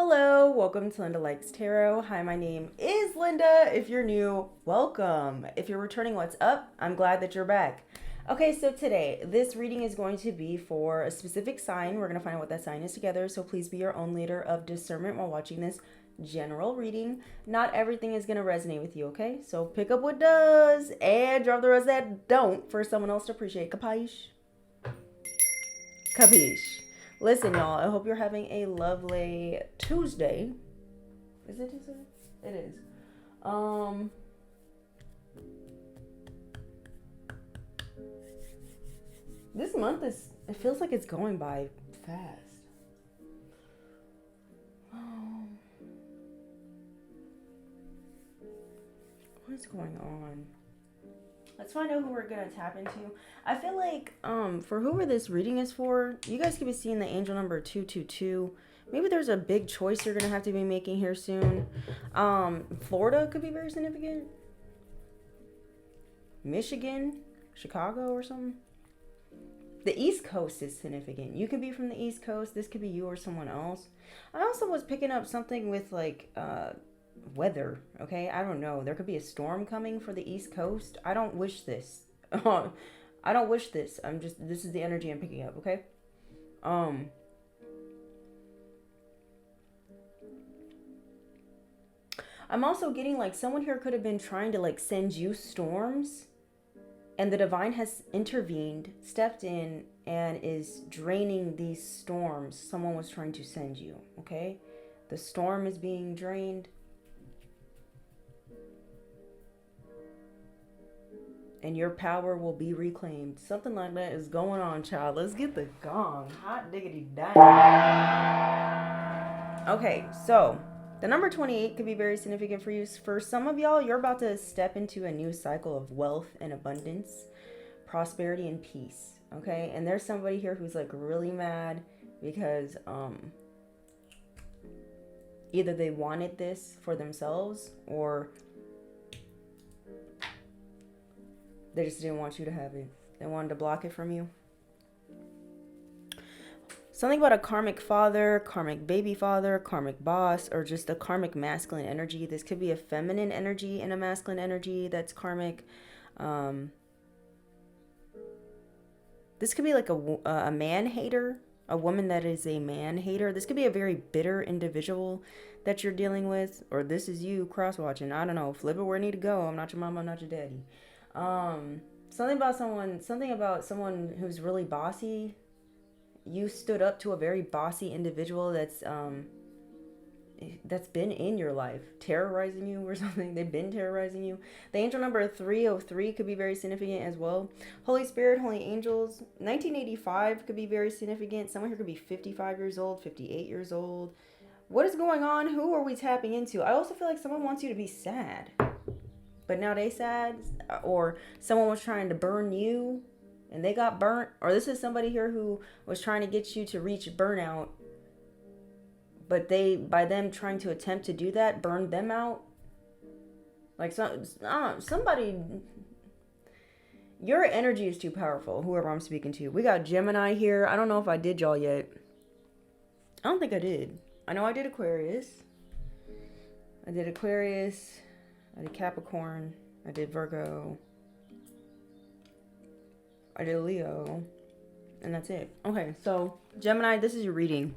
Hello, welcome to Linda Likes Tarot. Hi, my name is Linda. If you're new, welcome. If you're returning, what's up? I'm glad that you're back. Okay, so today, this reading is going to be for a specific sign. We're going to find out what that sign is together, so please be your own leader of discernment while watching this general reading. Not everything is going to resonate with you, okay? So pick up what does and drop the rest that don't for someone else to appreciate. Capiche? Capiche. Listen, y'all, I hope you're having a lovely Tuesday. Is it Tuesday? It is. Um, this month it feels like it's going by fast. What's going on? Let's find out who we're gonna tap into. I feel like for whoever this reading is for, you guys could be seeing the angel number 222. Maybe there's a big choice you're gonna have to be making here soon. Florida could be very significant. Michigan, Chicago, or something. The East Coast is significant. You could be from the East Coast. This could be you or someone else. I also was picking up something with like weather. Okay, I don't know. There could be a storm coming for the East Coast. I don't wish this. I don't wish this. This is the energy I'm picking up. Okay. I'm also getting like someone here could have been trying to like send you storms, and the divine has intervened, stepped in, and is draining these storms someone was trying to send you. Okay, the storm is being drained, and your power will be reclaimed. Something like that is going on, child. Let's get the gong. Hot diggity dang. Okay, so the number 28 could be very significant for you. For some of y'all, you're about to step into a new cycle of wealth and abundance, prosperity and peace. Okay, and there's somebody here who's like really mad because either they wanted this for themselves or they just didn't want you to have it. They wanted to block it from you. Something about a karmic father, karmic baby father, karmic boss, or just a karmic masculine energy. This could be a feminine energy and a masculine energy that's karmic. This could be like a man hater, a woman that is a man hater. This could be a very bitter individual that you're dealing with, or this is you cross-watching. I don't know. Flip it where I need to go. I'm not your mama. I'm not your daddy. Something about someone who's really bossy. You stood up to a very bossy individual that's been in your life, terrorizing you or something. They've been terrorizing you. The angel number 303 could be very significant as well. Holy Spirit, Holy Angels. 1985 could be very significant. Someone here could be 55 years old, 58 years old. What is going on? Who are we tapping into? I also feel like someone wants you to be sad, but now they sad, or someone was trying to burn you and they got burnt, or this is somebody here who was trying to get you to reach burnout, but they, by them trying to attempt to do that, burned them out. Like somebody, your energy is too powerful, whoever I'm speaking to. We got Gemini here. I don't know if I did y'all yet. I don't think I did. I know I did Aquarius. I did Capricorn. I did Virgo. I did Leo. And that's it. Okay, so Gemini, this is your reading.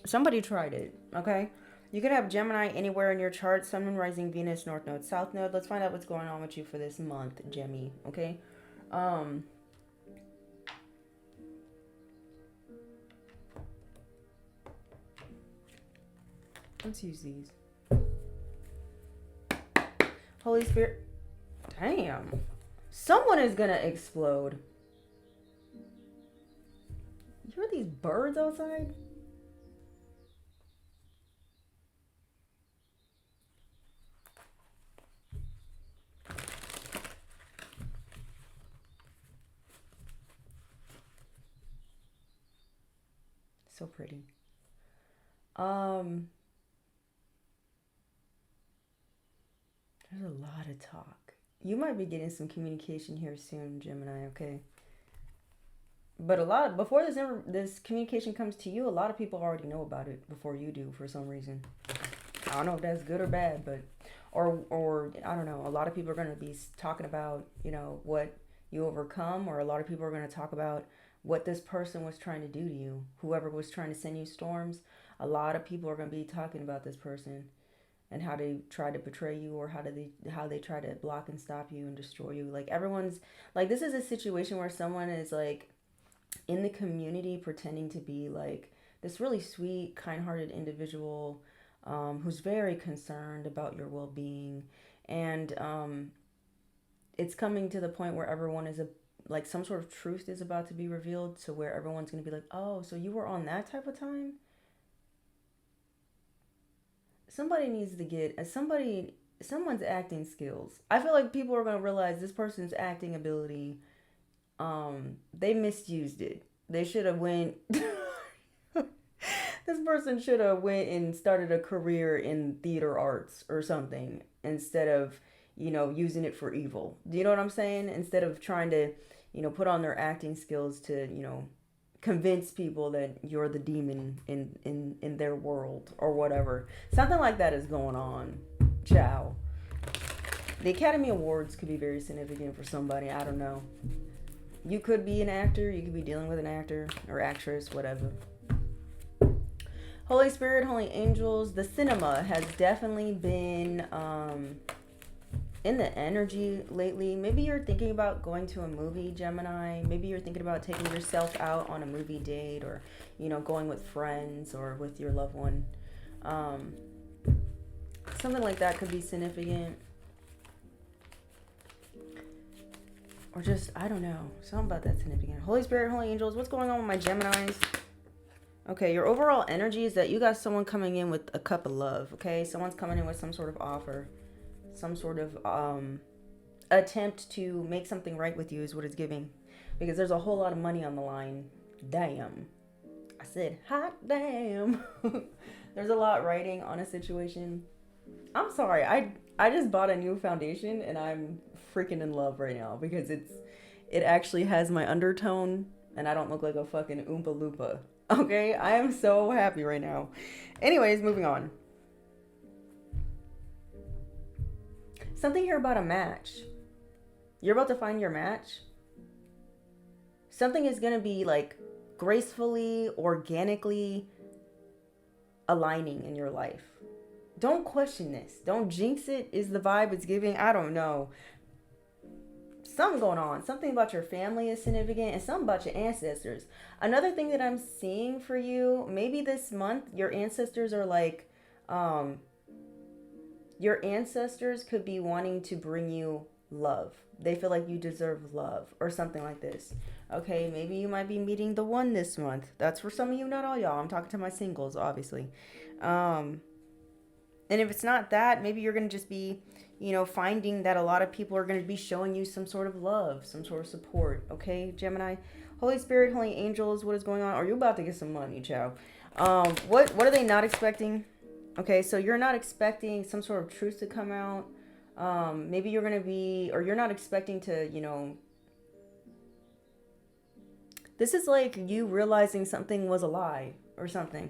Somebody tried it, okay? You could have Gemini anywhere in your chart. Sun, Moon, Rising, Venus, North Node, South Node. Let's find out what's going on with you for this month, Gemmy, okay? Let's use these. Holy Spirit. Damn. Someone is gonna explode. You hear these birds outside? So pretty. There's a lot of talk. You might be getting some communication here soon, Gemini, okay? But before this communication comes to you, a lot of people already know about it before you do for some reason. I don't know if that's good or bad, but or I don't know. A lot of people are going to be talking about, what you overcome, or a lot of people are going to talk about what this person was trying to do to you. Whoever was trying to send you storms, a lot of people are going to be talking about this person and how they try to betray you, or how they try to block and stop you and destroy you. Like, everyone's like, this is a situation where someone is like in the community pretending to be like this really sweet, kind-hearted individual, who's very concerned about your well-being, and it's coming to the point where everyone is like, some sort of truth is about to be revealed, so where everyone's going to be like, oh, so you were on that type of time. Somebody needs to get someone's acting skills. I feel like people are going to realize this person's acting ability, they misused it. They should have went this person should have went and started a career in theater arts or something, instead of, using it for evil. Do you know what I'm saying? Instead of trying to, put on their acting skills to, convince people that you're the demon in their world or whatever. Something like that is going on. Ciao. The Academy Awards could be very significant for somebody. I don't know. You could be an actor. You could be dealing with an actor or actress, whatever. Holy Spirit, Holy Angels. The cinema has definitely been in the energy lately. Maybe you're thinking about going to a movie, Gemini. Maybe you're thinking about taking yourself out on a movie date, or, going with friends or with your loved one. Something like that could be significant. Or just, I don't know, something about that significant. Holy Spirit, Holy Angels, what's going on with my Geminis? Okay, your overall energy is that you got someone coming in with a cup of love, okay? Someone's coming in with some sort of offer, some sort of attempt to make something right with you is what it's giving. Because there's a whole lot of money on the line. Damn. I said, hot damn. There's a lot riding on a situation. I'm sorry, I just bought a new foundation and I'm freaking in love right now, because it actually has my undertone and I don't look like a fucking Oompa Loompa. Okay, I am so happy right now. Anyways, moving on. Something here about a match. You're about to find your match. Something is going to be like gracefully, organically aligning in your life. Don't question this. Don't jinx it, is the vibe it's giving. I don't know. Something going on. Something about your family is significant, and something about your ancestors. Another thing that I'm seeing for you, maybe this month, your ancestors are like, your ancestors could be wanting to bring you love. They feel like you deserve love or something like this. Okay, maybe you might be meeting the one this month. That's for some of you, not all y'all. I'm talking to my singles, obviously. And if it's not that, maybe you're going to just be, finding that a lot of people are going to be showing you some sort of love, some sort of support. Okay, Gemini? Holy Spirit, Holy Angels, what is going on? Are you about to get some money, child? What are they not expecting? Okay, so you're not expecting some sort of truth to come out. Maybe you're going to be, or you're not expecting to, this is like you realizing something was a lie or something.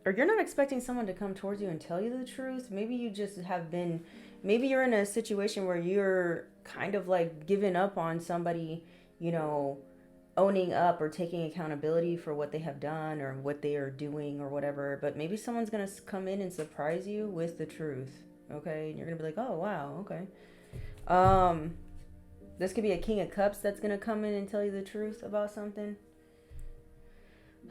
Or you're not expecting someone to come towards you and tell you the truth. Maybe you just have been, maybe you're in a situation where you're kind of like giving up on somebody, owning up or taking accountability for what they have done or what they are doing or whatever. But maybe someone's going to come in and surprise you with the truth. Okay. And you're going to be like, oh, wow. Okay. This could be a King of Cups that's going to come in and tell you the truth about something.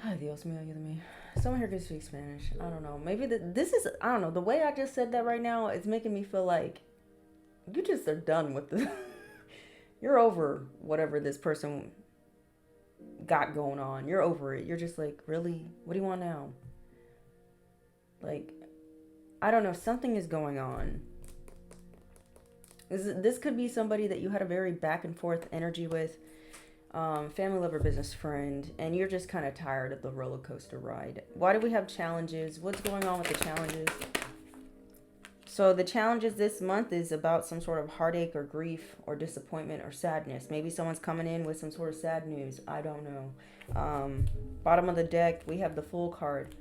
Ay, Dios mío, ayúdame. Someone here can speak Spanish. I don't know. Maybe this is, I don't know. The way I just said that right now, it's making me feel like you just are done with the, you're over whatever this person got going on. You're over it. You're just like, really? What do you want now? Like, I don't know. Something is going on. This could be somebody that you had a very back and forth energy with. Family, lover, business friend, and you're just kind of tired of the roller coaster ride. Why do we have challenges? What's going on with the challenges? So the challenges this month is about some sort of heartache or grief or disappointment or sadness. Maybe someone's coming in with some sort of sad news. I don't know. Bottom of the deck, we have the Fool card.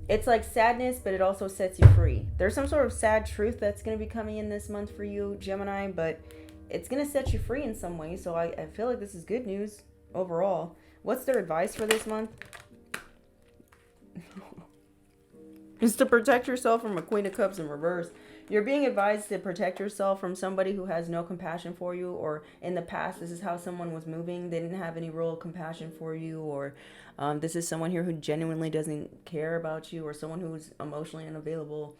It's like sadness, but it also sets you free. There's some sort of sad truth that's going to be coming in this month for you, Gemini, but it's going to set you free in some way. So I feel like this is good news overall. What's their advice for this month? Is to protect yourself from a Queen of Cups in reverse. You're being advised to protect yourself from somebody who has no compassion for you, or in the past, this is how someone was moving. They didn't have any real compassion for you, or this is someone here who genuinely doesn't care about you, or someone who's emotionally unavailable.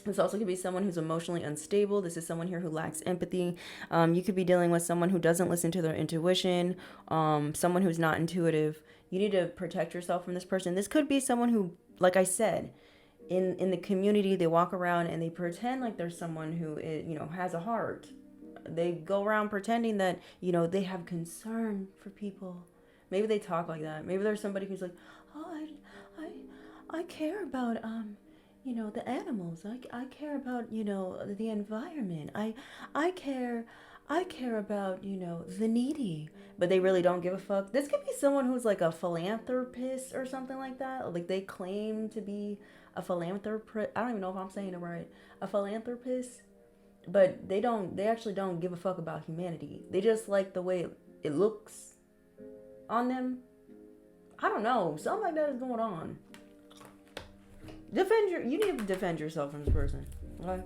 This also could be someone who's emotionally unstable. This is someone here who lacks empathy. You could be dealing with someone who doesn't listen to their intuition, someone who's not intuitive. You need to protect yourself from this person. This could be someone who, like I said, in the community, they walk around and they pretend like there's someone who is, has a heart. They go around pretending that, they have concern for people. Maybe they talk like that. Maybe there's somebody who's like, oh, I care about, the animals. I care about, the environment. I care about, the needy. But they really don't give a fuck. This could be someone who's like a philanthropist or something like that. Like they claim to be a philanthropist. I don't even know if I'm saying it right. A philanthropist. But they actually don't give a fuck about humanity. They just like the way it looks on them. I don't know. Something like that is going on. You need to defend yourself from this person. Okay?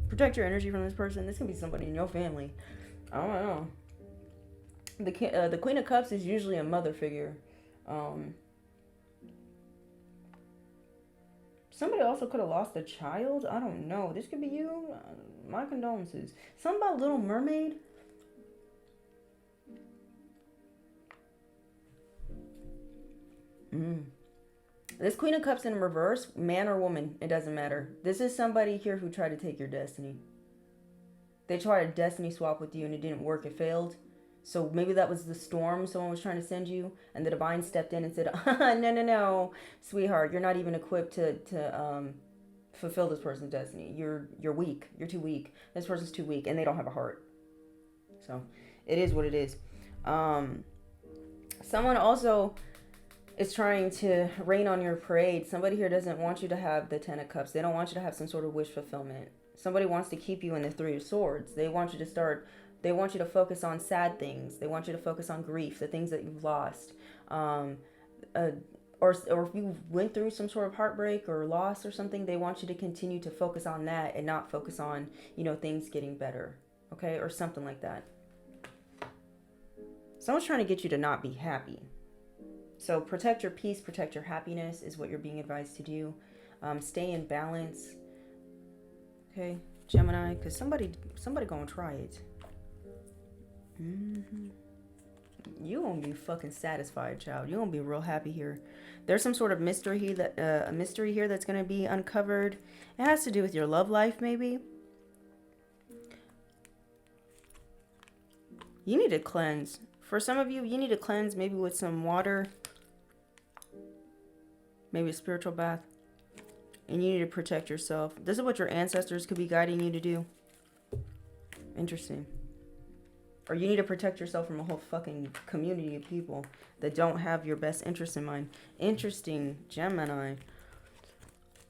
Protect your energy from this person. This can be somebody in your family. I don't know. The Queen of Cups is usually a mother figure. Somebody also could have lost a child. I don't know. This could be you. My condolences. Something about Little Mermaid. This Queen of Cups in reverse, man or woman, it doesn't matter. This is somebody here who tried to take your destiny. They tried a destiny swap with you and it didn't work. It failed. So maybe that was the storm someone was trying to send you, and the divine stepped in and said, no, sweetheart, you're not even equipped to fulfill this person's destiny. You're weak. You're too weak. This person's too weak, and they don't have a heart. So it is what it is. Someone also is trying to rain on your parade. Somebody here doesn't want you to have the Ten of Cups. They don't want you to have some sort of wish fulfillment. Somebody wants to keep you in the Three of Swords. They want you to focus on sad things. They want you to focus on grief, the things that you've lost. Or if you went through some sort of heartbreak or loss or something, they want you to continue to focus on that and not focus on, things getting better. Okay? Or something like that. Someone's trying to get you to not be happy. So protect your peace, protect your happiness is what you're being advised to do. Stay in balance. Okay, Gemini, because somebody gonna try it. You gonna be fucking satisfied, child. You gonna be real happy here. There's some sort of mystery here that's gonna be uncovered. It has to do with your love life, maybe. You need to cleanse. For some of you, you need to cleanse maybe with some water. Maybe a spiritual bath. And you need to protect yourself. This is what your ancestors could be guiding you to do. Interesting. Or you need to protect yourself from a whole fucking community of people that don't have your best interest in mind. Interesting, Gemini.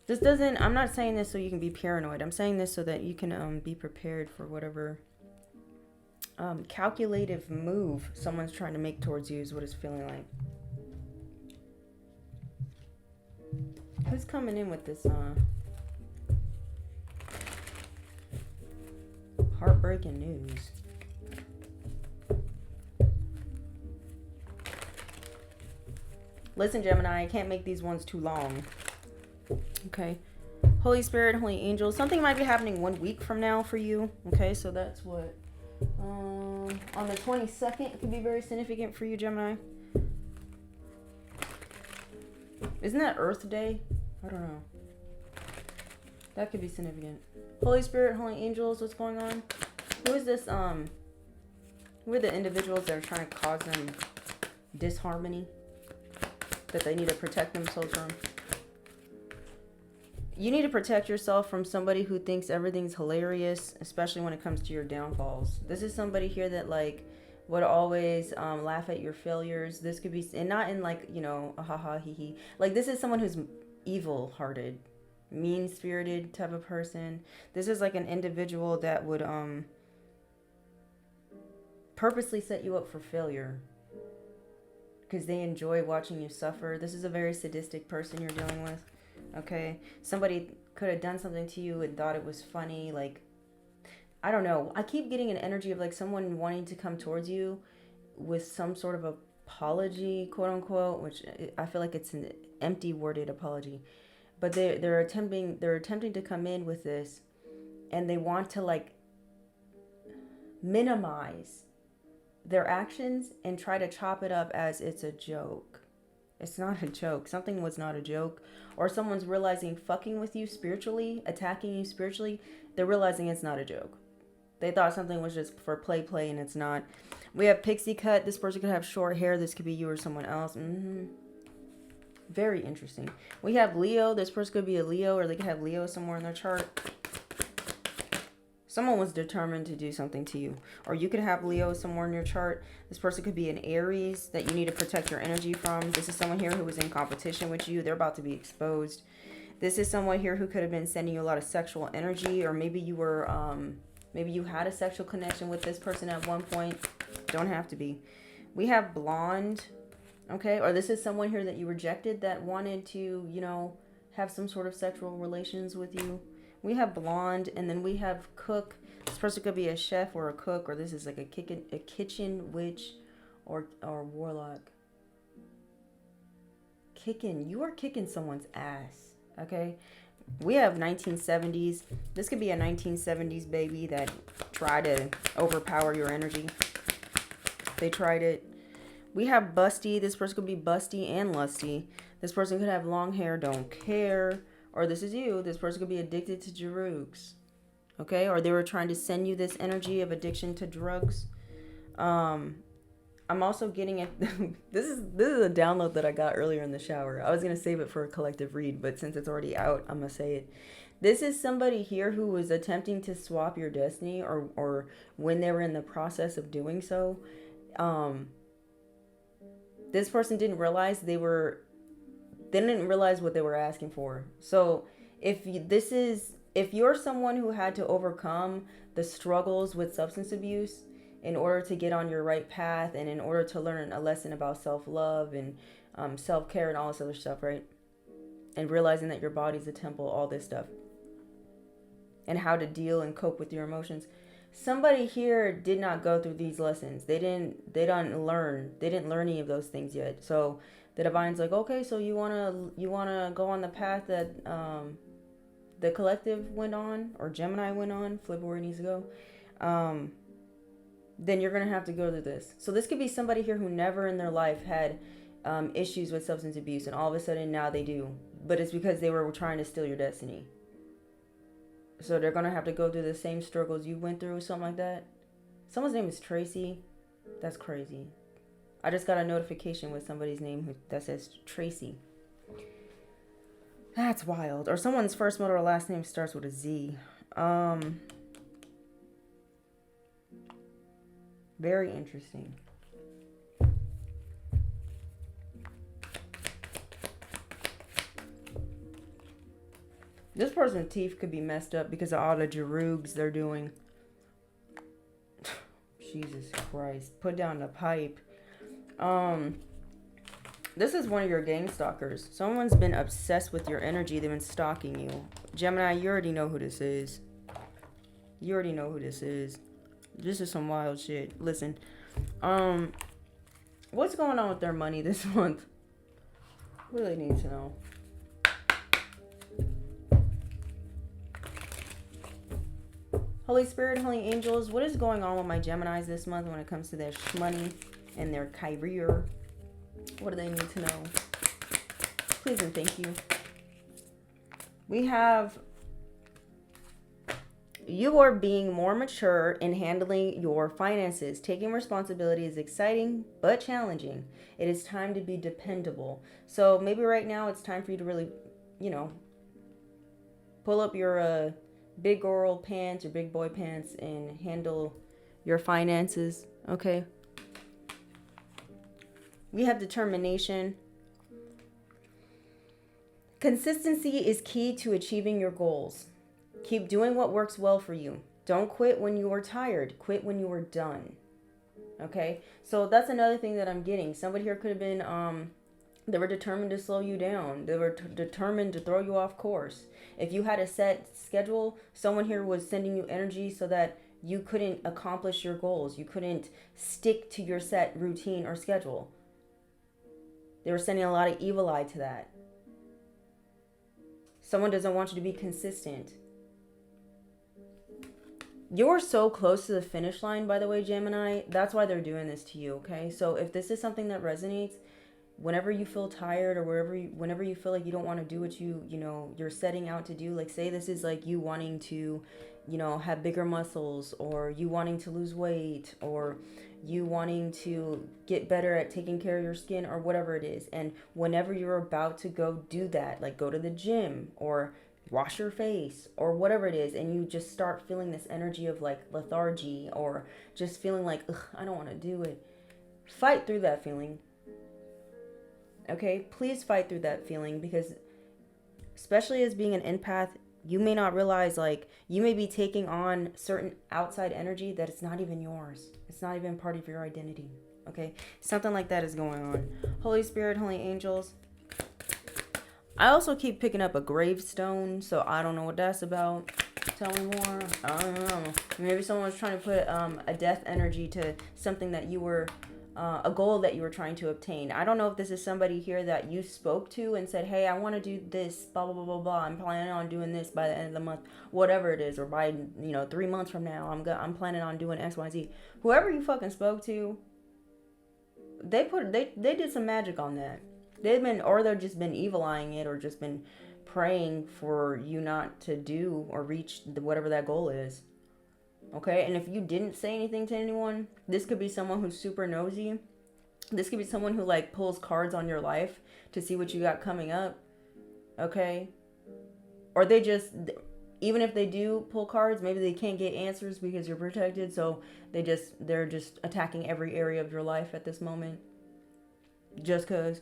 I'm not saying this so you can be paranoid. I'm saying this so that you can be prepared for whatever calculative move someone's trying to make towards you is what it's feeling like. Who's coming in with this heartbreaking news? Listen, Gemini, I can't make these ones too long. Okay. Holy Spirit, Holy Angels. Something might be happening 1 week from now for you. Okay, so that's what? On the 22nd, it could be very significant for you, Gemini. Isn't that Earth Day? I don't know. That could be significant. Holy Spirit, Holy Angels, what's going on? Who is this? Who are the individuals that are trying to cause them disharmony that they need to protect themselves from? You need to protect yourself from somebody who thinks everything's hilarious, especially when it comes to your downfalls. This is somebody here that like would always laugh at your failures. This could be, and not in like, you know, a haha hee hee. Like this is someone who's evil hearted, mean spirited type of person. This is like an individual that would purposely set you up for failure because they enjoy watching you suffer. This is a very sadistic person you're dealing with. Okay, somebody could have done something to you and thought it was funny. Like, I don't know. I keep getting an energy of like someone wanting to come towards you with some sort of apology, quote unquote, which I feel like it's an empty worded apology. But they're attempting to come in with this, and they want to like minimize their actions and try to chop it up as it's a joke. It's not a joke. Something was not a joke. Or someone's realizing fucking with you spiritually, attacking you spiritually, they're realizing it's not a joke. They thought something was just for play, and it's not. We have pixie cut. This person could have short hair. This could be you or someone else. Very interesting. We have Leo. This person could be a Leo, or they could have Leo somewhere in their chart. Someone was determined to do something to you. Or you could have Leo somewhere in your chart. This person could be an Aries that you need to protect your energy from. This is someone here who was in competition with you. They're about to be exposed. This is someone here who could have been sending you a lot of sexual energy. Or maybe you were, maybe you had a sexual connection with this person at one point. Don't have to be. We have Blonde. Okay. Or this is someone here that you rejected that wanted to, you know, have some sort of sexual relations with you. We have Blonde, and then we have Cook. This person could be a chef or a cook, or this is like a kitchen witch or warlock. You are kicking someone's ass, okay? We have 1970s. This could be a 1970s baby that tried to overpower your energy. They tried it. We have Busty. This person could be busty and lusty. This person could have long hair, don't care. Or this is you. This person could be addicted to drugs. Okay? Or they were trying to send you this energy of addiction to drugs. I'm also getting it. This is a download that I got earlier in the shower. I was going to save it for a collective read, but since it's already out, I'm going to say it. This is somebody here who was attempting to swap your destiny, or when they were in the process of doing so. This person didn't realize they didn't realize what they were asking for. So if you're someone who had to overcome the struggles with substance abuse in order to get on your right path, and in order to learn a lesson about self-love and self-care and all this other stuff, right? And realizing that your body's a temple, all this stuff, and how to deal and cope with your emotions. Somebody here did not go through these lessons. They didn't learn any of those things yet. So the divine's like, okay, so you wanna go on the path that the collective went on, or Gemini went on, flip where it needs to go. Then you're gonna have to go through this. So this could be somebody here who never in their life had issues with substance abuse, and all of a sudden now they do. But it's because they were trying to steal your destiny. So they're gonna have to go through the same struggles you went through, something like that. Someone's name is Tracy. That's crazy. I just got a notification with somebody's name that says Tracy. That's wild. Or someone's first middle or last name starts with a Z. Very interesting. This person's teeth could be messed up because of all the drugs they're doing. Jesus Christ. Put down the pipe. This is one of your gang stalkers. Someone's been obsessed with your energy. They've been stalking you. Gemini, you already know who this is. You already know who this is. This is some wild shit. Listen. What's going on with their money this month? What do they need to know? Holy Spirit, Holy Angels, what is going on with my Geminis this month when it comes to their money and their career? What do they need to know? Please and thank you. We have, you are being more mature in handling your finances. Taking responsibility is exciting but challenging. It is time to be dependable. So maybe right now it's time for you to really, Pull up your big girl pants or big boy pants and handle your finances, okay? We have determination. Consistency is key to achieving your goals. Keep doing what works well for you. Don't quit when you are tired. Quit when you are done. Okay? So that's another thing that I'm getting. Somebody here could have been, they were determined to slow you down. They were determined to throw you off course. If you had a set schedule, someone here was sending you energy so that you couldn't accomplish your goals. You couldn't stick to your set routine or schedule. They were sending a lot of evil eye to that. Someone doesn't want you to be consistent. You're so close to the finish line, by the way, Gemini. That's why they're doing this to you, okay? So if this is something that resonates, whenever you feel tired or whenever you feel like you don't want to do what you're setting out to do, like say this is like you wanting to, have bigger muscles, or you wanting to lose weight, or you wanting to get better at taking care of your skin, or whatever it is. And whenever you're about to go do that, like go to the gym or wash your face or whatever it is, and you just start feeling this energy of like lethargy, or just feeling like, ugh, I don't want to do it. Fight through that feeling. Okay, please fight through that feeling, because especially as being an empath, you may not realize, like, you may be taking on certain outside energy that it's not even yours. It's not even part of your identity. Okay, something like that is going on. Holy Spirit, holy angels. I also keep picking up a gravestone, so I don't know what that's about. Tell me more. I don't know. Maybe someone was trying to put a death energy to something that you were, a goal that you were trying to obtain. I don't know if this is somebody here that you spoke to and said, hey, I want to do this, blah, blah, blah, blah, blah. I'm planning on doing this by the end of the month, whatever it is, or by, 3 months from now, I'm planning on doing X, Y, Z. Whoever you fucking spoke to, they did some magic on that. They've just been evil eyeing it, or just been praying for you not to do or reach whatever that goal is. Okay, and if you didn't say anything to anyone, this could be someone who's super nosy. This could be someone who like pulls cards on your life to see what you got coming up. Okay, or they just, even if they do pull cards, maybe they can't get answers because you're protected, so they're just attacking every area of your life at this moment, just cause.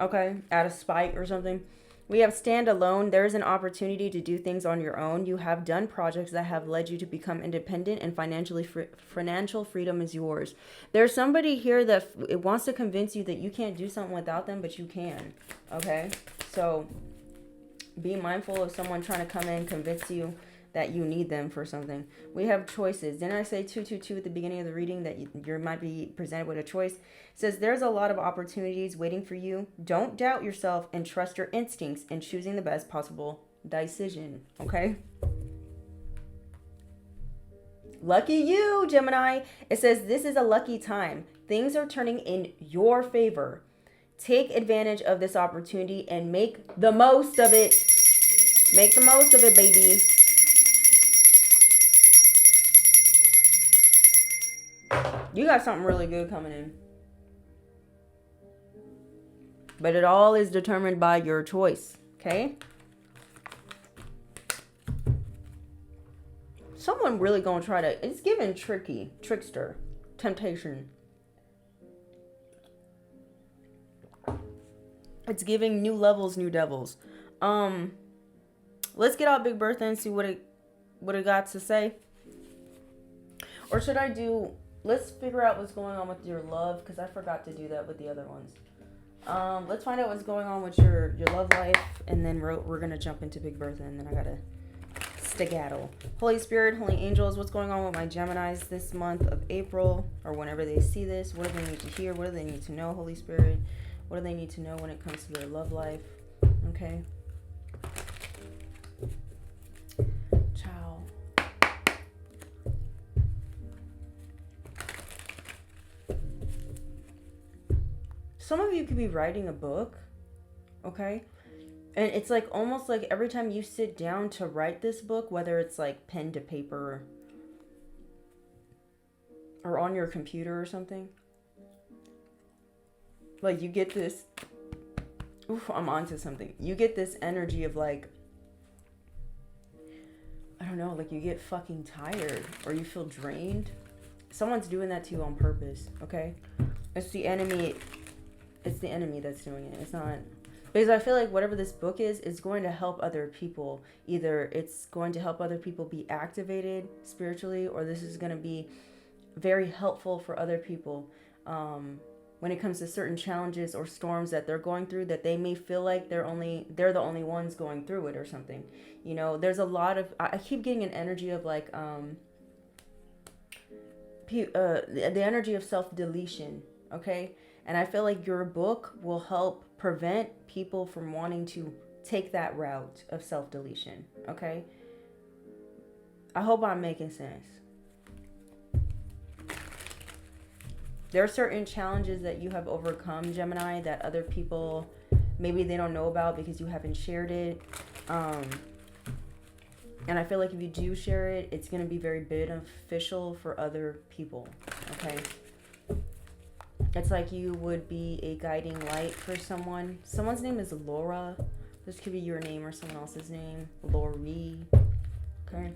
Okay, out of spite or something. We have stand alone. There is an opportunity to do things on your own. You have done projects that have led you to become independent, and financial freedom is yours. There's somebody here that it wants to convince you that you can't do something without them, but you can. Okay, so be mindful of someone trying to come in and convince you that you need them for something. We have choices. Didn't I say 222 at the beginning of the reading that you might be presented with a choice? It says there's a lot of opportunities waiting for you. Don't doubt yourself and trust your instincts in choosing the best possible decision. Okay? Lucky you, Gemini. It says this is a lucky time. Things are turning in your favor. Take advantage of this opportunity and make the most of it. Make the most of it, baby. You got something really good coming in. But it all is determined by your choice, okay? Someone really gonna try to, it's giving tricky, trickster, temptation. It's giving new levels, new devils. Let's get out Big Bertha and see what it got to say. Or should I do, let's figure out what's going on with your love, because I forgot to do that with the other ones. Let's find out what's going on with your love life, and then we're going to jump into Big Bertha, and then I got to skedaddle. Holy Spirit, holy angels, what's going on with my Geminis this month of April, or whenever they see this? What do they need to hear? What do they need to know, Holy Spirit? What do they need to know when it comes to their love life? Okay. Ciao. Some of you could be writing a book, okay? And it's like almost like every time you sit down to write this book, whether it's like pen to paper or on your computer or something, like you get this, oof, I'm onto something. You get this energy of like, I don't know, like you get fucking tired or you feel drained. Someone's doing that to you on purpose, okay? It's the enemy. It's the enemy that's doing it. It's not, because I feel like whatever this book is going to help other people. Either it's going to help other people be activated spiritually, or this is going to be very helpful for other people when it comes to certain challenges or storms that they're going through, that they may feel like they're the only ones going through it or something. You know, there's a lot of, I keep getting an energy of like the energy of self-deletion, okay? And I feel like your book will help prevent people from wanting to take that route of self-deletion, okay? I hope I'm making sense. There are certain challenges that you have overcome, Gemini, that other people, maybe they don't know about because you haven't shared it. And I feel like if you do share it, it's going to be very beneficial for other people, okay? It's like you would be a guiding light for someone. Someone's name is Laura. This could be your name or someone else's name. Lori. Okay.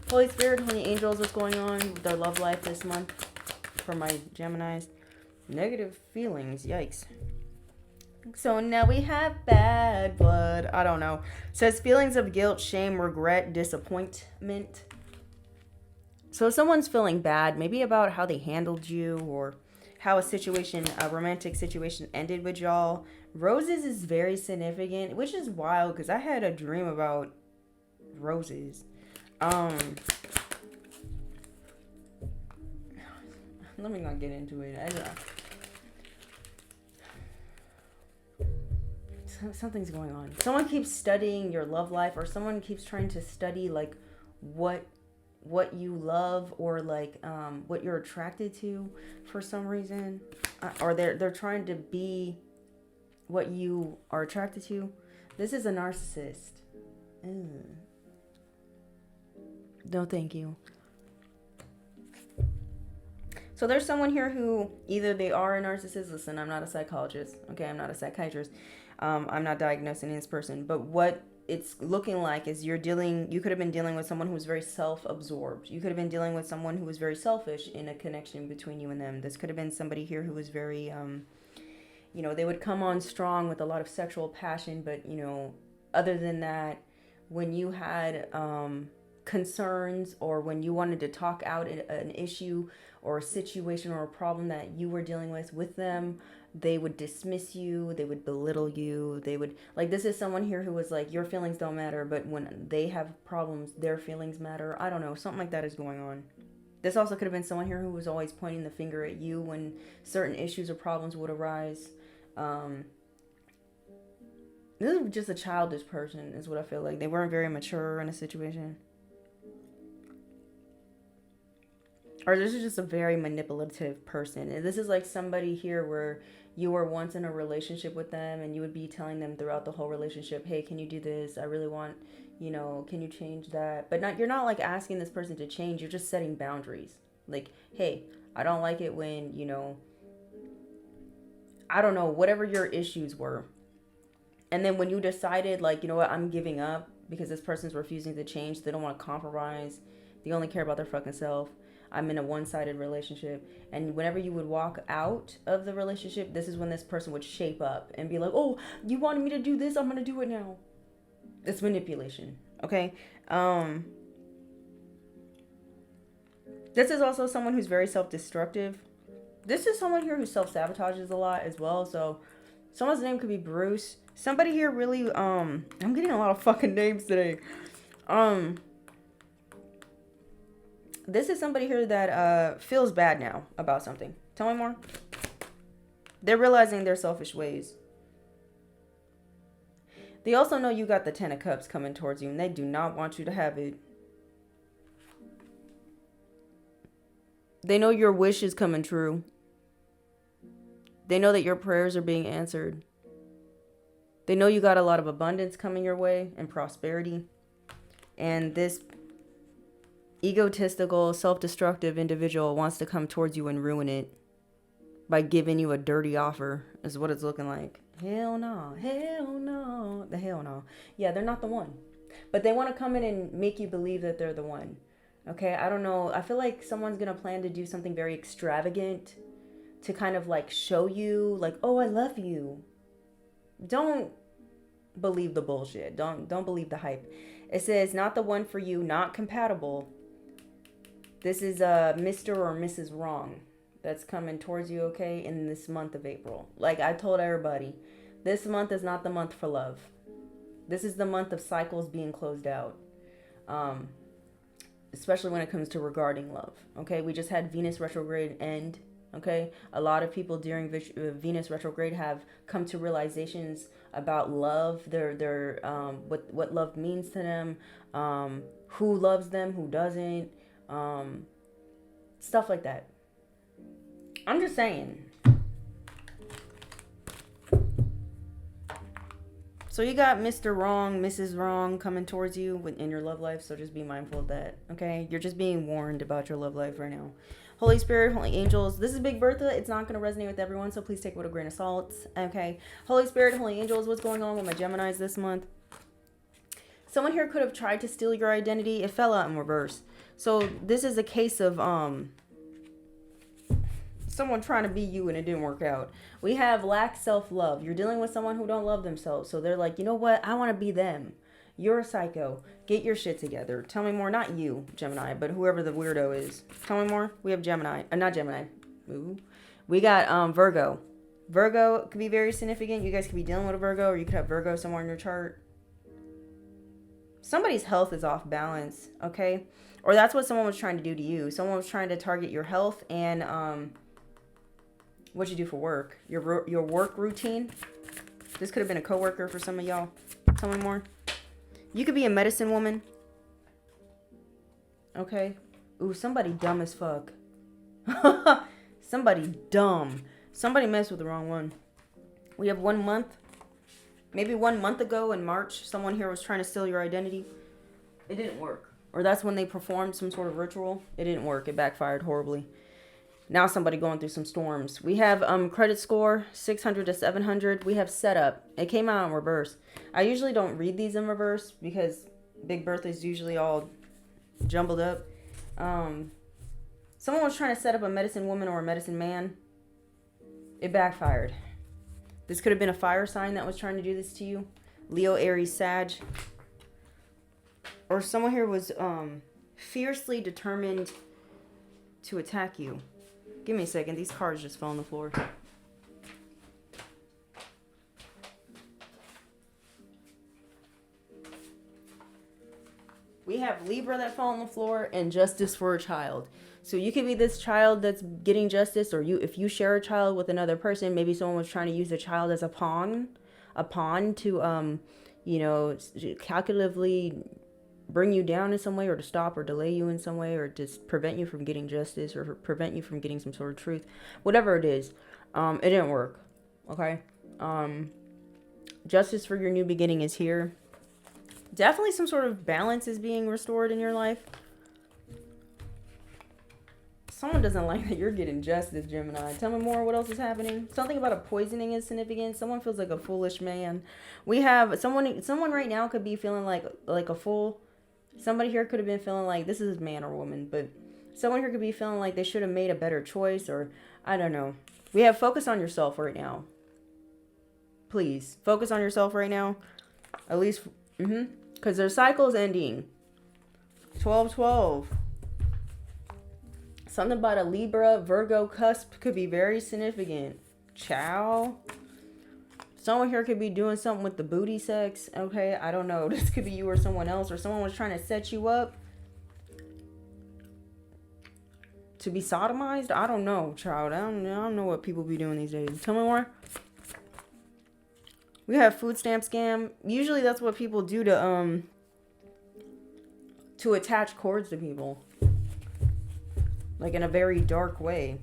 Holy Spirit, Holy Angels, what's going on with their love life this month for my Geminis? Negative feelings. Yikes. So now we have bad blood. I don't know. Says feelings of guilt, shame, regret, disappointment. So if someone's feeling bad, maybe about how they handled you or how a romantic situation ended with y'all. Roses is very significant, which is wild because I had a dream about roses. Let me not get into it. Something's going on. Someone keeps studying your love life, or someone keeps trying to study like what you love, or like what you're attracted to for some reason, or they're trying to be what you are attracted to. This is a narcissist. No, thank you. So there's someone here who either they are a narcissist. Listen, I'm not a psychologist. Okay, I'm not a psychiatrist. I'm not diagnosing this person, but what it's looking like is you could have been dealing with someone who was very self-absorbed. You could have been dealing with someone who was very selfish in a connection between you and them. This could have been somebody here who was very, they would come on strong with a lot of sexual passion, but, other than that, when you had concerns, or when you wanted to talk out an issue or a situation or a problem that you were dealing with them, they would dismiss you, they would belittle you, they would, like, this is someone here who was like, your feelings don't matter, but when they have problems, their feelings matter. I don't know, something like that is going on. This also could have been someone here who was always pointing the finger at you when certain issues or problems would arise. This is just a childish person, is what I feel like. They weren't very mature in a situation. Or this is just a very manipulative person. And this is like somebody here where you were once in a relationship with them, and you would be telling them throughout the whole relationship, hey, can you do this? I really want, can you change that? But you're not like asking this person to change. You're just setting boundaries. Like, hey, I don't like it when, I don't know, whatever your issues were. And then when you decided, like, you know what, I'm giving up because this person's refusing to change. They don't want to compromise. They only care about their fucking self. I'm in a one-sided relationship. And whenever you would walk out of the relationship, this is when this person would shape up and be like, oh, you wanted me to do this? I'm going to do it now. It's manipulation. Okay. This is also someone who's very self-destructive. This is someone here who self-sabotages a lot as well. So someone's name could be Bruce. Somebody here really, I'm getting a lot of fucking names today. This is somebody here that feels bad now about something. Tell me more. They're realizing their selfish ways. They also know you got the 10 of Cups coming towards you, and they do not want you to have it. They know your wish is coming true. They know that your prayers are being answered. They know you got a lot of abundance coming your way and prosperity. And this egotistical, self-destructive individual wants to come towards you and ruin it by giving you a dirty offer, is what it's looking like. Hell no. Hell no. The hell no. Yeah, they're not the one. But they want to come in and make you believe that they're the one. Okay, I don't know. I feel like someone's going to plan to do something very extravagant to kind of like show you like, oh, I love you. Don't believe the bullshit. Don't believe the hype. It says not the one for you, not compatible. This is Mr. or Mrs. Wrong that's coming towards you, okay, in this month of April. Like I told everybody, this month is not the month for love. This is the month of cycles being closed out. Especially when it comes to regarding love. Okay, we just had Venus retrograde end. Okay, a lot of people during Venus retrograde have come to realizations about love, their what love means to them, who loves them, who doesn't, stuff like that. I'm just saying. So you got Mr. Wrong, Mrs. Wrong coming towards you in your love life. So just be mindful of that. Okay, you're just being warned about your love life right now. Holy Spirit, Holy Angels. This is Big Bertha. It's not going to resonate with everyone, so please take it with a grain of salt. Okay. Holy Spirit, Holy Angels, what's going on with my Geminis this month? Someone here could have tried to steal your identity. It fell out in reverse. So this is a case of someone trying to be you and it didn't work out. We have lack self-love. You're dealing with someone who don't love themselves. So they're like, you know what? I want to be them. You're a psycho. Get your shit together. Tell me more. Not you, Gemini, but whoever the weirdo is. Tell me more. We have Gemini. Not Gemini. Ooh. We got Virgo. Virgo could be very significant. You guys could be dealing with a Virgo, or you could have Virgo somewhere in your chart. Somebody's health is off balance, okay? Or that's what someone was trying to do to you. Someone was trying to target your health and what you do for work. Your work routine. This could have been a coworker for some of y'all. Tell me more. You could be a medicine woman. Okay. Ooh, somebody dumb as fuck. Somebody dumb. Somebody messed with the wrong one. We have 1 month. Maybe 1 month ago in March, someone here was trying to steal your identity. It didn't work. Or that's when they performed some sort of ritual. It didn't work. It backfired horribly. Now somebody going through some storms. We have credit score 600 to 700. We have setup. It came out in reverse. I usually don't read these in reverse because Big Bertha is usually all jumbled up. Someone was trying to set up a medicine woman or a medicine man. It backfired. This could have been a fire sign that was trying to do this to you. Leo, Aries, Sag. Or someone here was fiercely determined to attack you. Give me a second. These cards just fell on the floor. We have Libra that fell on the floor and justice for a child. So you could be this child that's getting justice, or if you share a child with another person, maybe someone was trying to use the child as a pawn to, calculatively bring you down in some way, or to stop or delay you in some way, or just prevent you from getting justice, or prevent you from getting some sort of truth. Whatever it is, it didn't work. Okay. Justice for your new beginning is here. Definitely some sort of balance is being restored in your life. Someone doesn't like that you're getting justice, Gemini. Tell me more. What else is happening? Something about a poisoning is significant. Someone feels like a foolish man. We have someone right now could be feeling like a fool. Somebody here could have been feeling like, this is man or woman, but someone here could be feeling like they should have made a better choice, or I don't know. We have focus on yourself right now. Please focus on yourself right now. At least, because their cycle's ending. 12-12. Something about a Libra, Virgo cusp could be very significant. Ciao. Someone here could be doing something with the booty sex. Okay, I don't know. This could be you or someone else, or someone was trying to set you up to be sodomized. I don't know, child. I don't know what people be doing these days. Tell me more. We have food stamp scam. Usually that's what people do to attach cords to people. Like in a very dark way.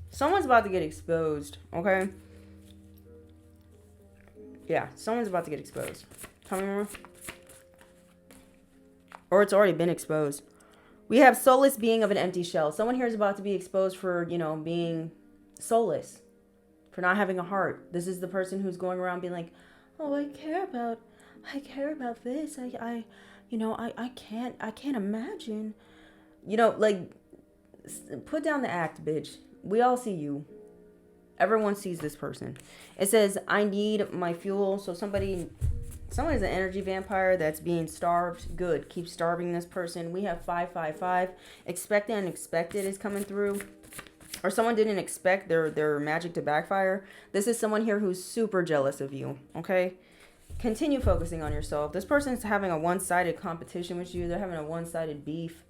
Someone's about to get exposed, okay? Yeah, someone's about to get exposed. Tell me more. Or it's already been exposed. We have soulless being of an empty shell. Someone here is about to be exposed for, being soulless. For not having a heart. This is the person who's going around being like, oh, I care about this. You know, I can't imagine. You know, like, put down the act, bitch. We all see you. Everyone sees this person. It says, I need my fuel. So someone is an energy vampire that's being starved. Good. Keep starving this person. We have 555. Expect the unexpected is coming through. Or someone didn't expect their magic to backfire. This is someone here who's super jealous of you. Okay? Continue focusing on yourself. This person's having a one-sided competition with you. They're having a one-sided beef.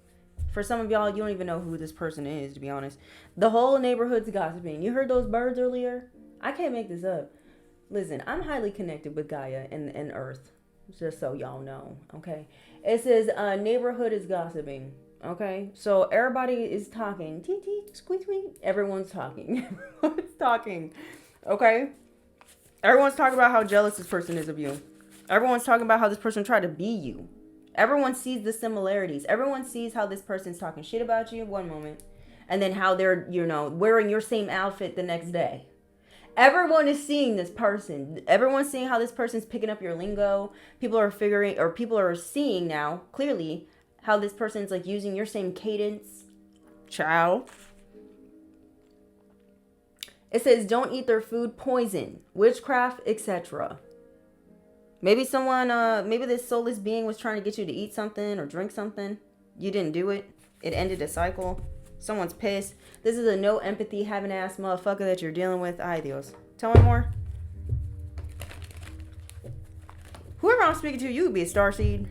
For some of y'all, you don't even know who this person is, to be honest. The whole neighborhood's gossiping. You heard those birds earlier? I can't make this up. Listen, I'm highly connected with Gaia and Earth. Just so y'all know, okay? It says, neighborhood is gossiping, okay? So everybody is talking. Tee, tee, squeak, squeak. Everyone's talking. Everyone's talking, okay? Everyone's talking about how jealous this person is of you. Everyone's talking about how this person tried to be you. Everyone sees the similarities. Everyone sees how this person's talking shit about you one moment, and then how they're, you know, wearing your same outfit the next day. Everyone is seeing this person. Everyone's seeing how this person's picking up your lingo. People are seeing now, clearly, how this person's like using your same cadence. Ciao. It says, don't eat their food, poison, witchcraft, etc. Maybe maybe this soulless being was trying to get you to eat something or drink something. You didn't do it. It ended a cycle. Someone's pissed. This is a no empathy, having ass motherfucker that you're dealing with. Ay Dios. Tell me more. Whoever I'm speaking to, you could be a starseed.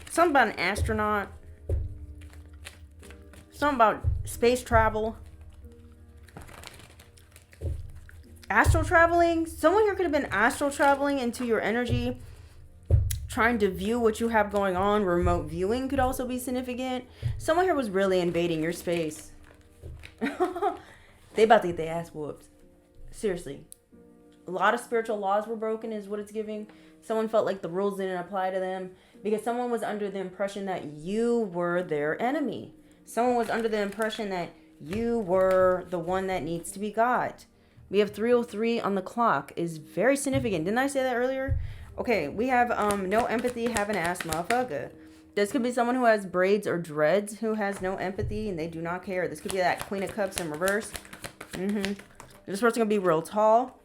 Something about an astronaut. Something about space travel. Astral traveling. Someone here could have been astral traveling into your energy, trying to view what you have going on. Remote viewing could also be significant. Someone here was really invading your space. They about to get their ass whooped. Seriously. A lot of spiritual laws were broken is what it's giving. Someone felt like the rules didn't apply to them because someone was under the impression that you were their enemy. Someone was under the impression that you were the one that needs to be got. We have 303 on the clock is very significant. Didn't I say that earlier? Okay, we have no empathy, have an ass motherfucker. This could be someone who has braids or dreads who has no empathy and they do not care. This could be that Queen of Cups in reverse. This person could be real tall.